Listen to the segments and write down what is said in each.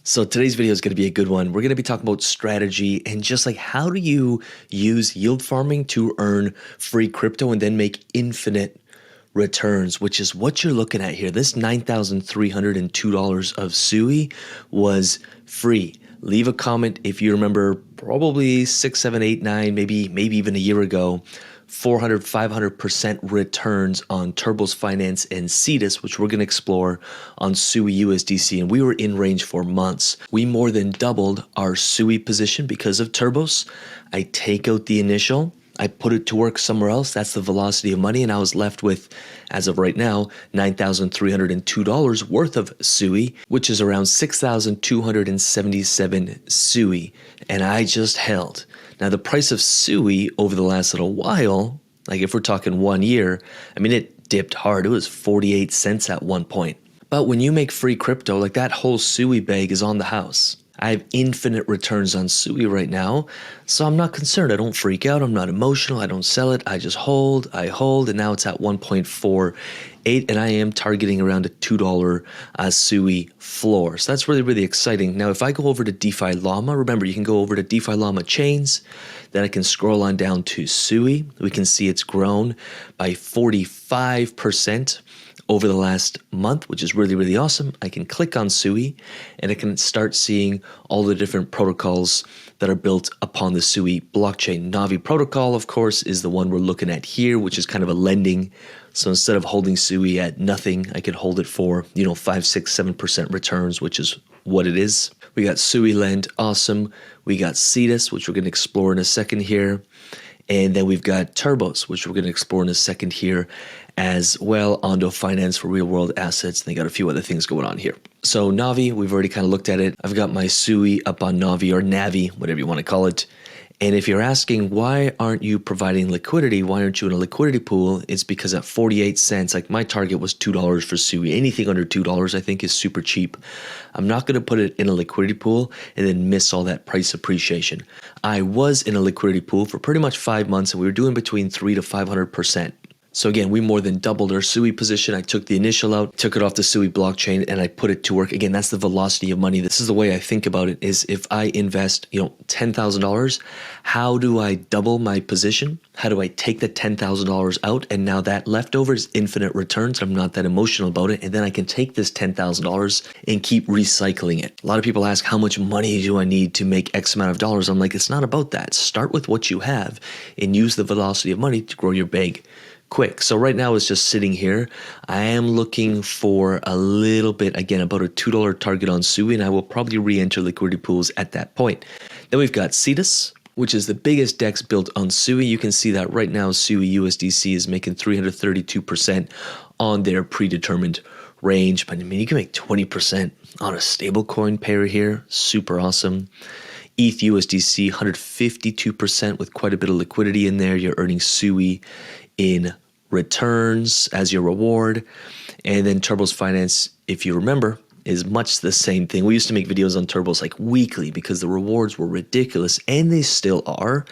So today's video is going to be a good one. We're going to be talking about strategy and just like how do you use yield farming to earn free crypto and then make infinite returns, which is what you're looking at here. This $9,302 of SUI was free. Leave a comment if you remember probably 6, 7, 8, 9, maybe even a year ago, 400, 500% returns on Turbos Finance and Cetus, which we're going to explore on SUI USDC. And we were in range for months. We more than doubled our SUI position because of Turbos. I take out the initial, I put it to work somewhere else. That's the velocity of money. And I was left with, as of right now, $9,302 worth of SUI, which is around 6,277 SUI. And I just held. Now, the price of SUI over the last little while, like if we're talking 1 year, I mean, it dipped hard. It was 48 cents at one point. But when you make free crypto, like that whole SUI bag is on the house. I have infinite returns on SUI right now, so I'm not concerned. I don't freak out. I'm not emotional. I don't sell it. I just hold. I hold, and now it's at 1.48, and I am targeting around a $2 SUI floor. So that's really, really exciting. Now, if I go over to DeFi Llama, remember, you can go over to DeFi Llama Chains. Then I can scroll on down to SUI. We can see it's grown by 45% over the last month, which is really, really awesome. I can click on SUI and I can start seeing all the different protocols that are built upon the SUI blockchain. Navi protocol, of course, is the one we're looking at here, which is kind of a lending. So instead of holding SUI at nothing, I could hold it for, 5, 6, 7% returns, which is what it is. We got SUI Lend, awesome. We got Cetus, which we're going to explore in a second here. And then we've got Turbos, which we're going to explore in a second here as well. Ondo Finance for real world assets. And they got a few other things going on here. So Navi, we've already kind of looked at it. I've got my SUI up on Navi or Navi, whatever you want to call it. And if you're asking, why aren't you providing liquidity? Why aren't you in a liquidity pool? It's because at 48 cents, like my target was $2 for SUI. Anything under $2, I think, is super cheap. I'm not going to put it in a liquidity pool and then miss all that price appreciation. I was in a liquidity pool for pretty much 5 months, and we were doing between 3 to 500%. So again, we more than doubled our SUI position. I took the initial out, took it off the SUI blockchain, and I put it to work. Again, that's the velocity of money. This is the way I think about it, is if I invest, $10,000, how do I double my position? How do I take the $10,000 out? And now that leftover is infinite returns. I'm not that emotional about it. And then I can take this $10,000 and keep recycling it. A lot of people ask, how much money do I need to make X amount of dollars? I'm like, it's not about that. Start with what you have and use the velocity of money to grow your bag quick. So right now it's just sitting here. I am looking for a little bit, again, about a $2 target on SUI, and I will probably re-enter liquidity pools at that point. Then we've got Cetus, which is the biggest DEX built on SUI. You can see that right now SUI USDC is making 332% on their predetermined range. But I mean, you can make 20% on a stablecoin pair here. Super awesome. ETH USDC 152% with quite a bit of liquidity in there. You're earning SUI in returns as your reward. And then Turbos Finance, if you remember, is much the same thing. We used to make videos on Turbos like weekly because the rewards were ridiculous, and they still are.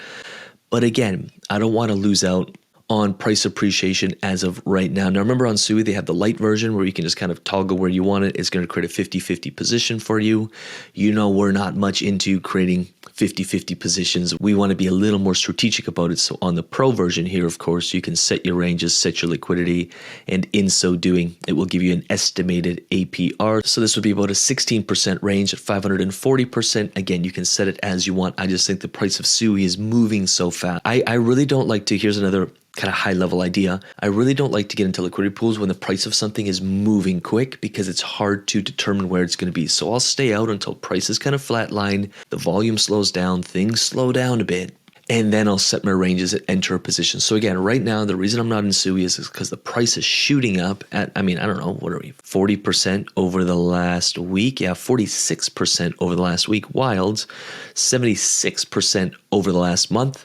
But again, I don't want to lose out on price appreciation as of right now. Now remember, on SUI, they have the light version where you can just kind of toggle where you want it. It's going to create a 50-50 position for you. We're not much into creating 50-50 positions. We want to be a little more strategic about it. So on the pro version here, of course, you can set your ranges, set your liquidity, and in so doing, it will give you an estimated APR. So this would be about a 16% range at 540%. Again, you can set it as you want. I just think the price of SUI is moving so fast. I really don't like to, here's another kind of high level idea. I really don't like to get into liquidity pools when the price of something is moving quick because it's hard to determine where it's going to be. So I'll stay out until prices kind of flatline, the volume slows down, things slow down a bit, and then I'll set my ranges and enter a position. So again, right now, the reason I'm not in SUI is because the price is shooting up at, I don't know, what are we, 40% over the last week? Yeah, 46% over the last week. Wild, 76% over the last month.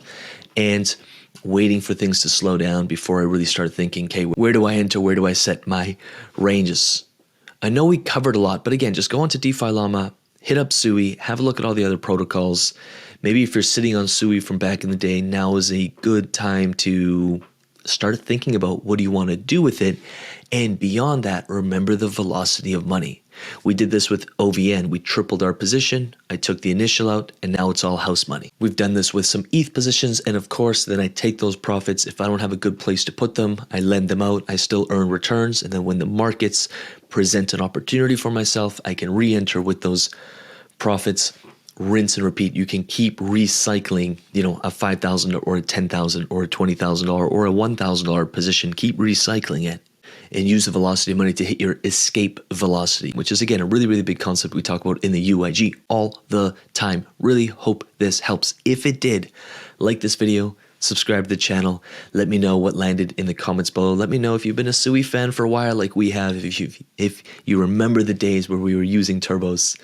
And waiting for things to slow down before I really start thinking, okay, where do I enter? Where do I set my ranges? I know we covered a lot, but again, just go onto DeFi Llama, hit up SUI, have a look at all the other protocols. Maybe if you're sitting on SUI from back in the day, now is a good time to start thinking about what do you want to do with it. And beyond that, remember the velocity of money. We did this with OVN. We tripled our position. I took the initial out, and now it's all house money. We've done this with some ETH positions, and of course, then I take those profits. If I don't have a good place to put them, I lend them out. I still earn returns, and then when the markets present an opportunity for myself, I can re-enter with those profits. Rinse and repeat. You can keep recycling, a $5,000 or a $10,000 or a $20,000 or a $1,000 position. Keep recycling it and use the velocity of money to hit your escape velocity, which is, again, a really, really big concept we talk about in the UIG all the time. Really hope this helps. If it did, like this video, subscribe to the channel. Let me know what landed in the comments below. Let me know if you've been a SUI fan for a while like we have, if you remember the days where we were using turbos,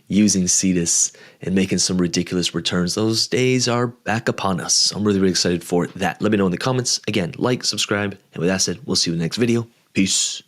using CETUS, and making some ridiculous returns. Those days are back upon us. I'm really, really excited for that. Let me know in the comments. Again, like, subscribe, and with that said, we'll see you in the next video. Peace.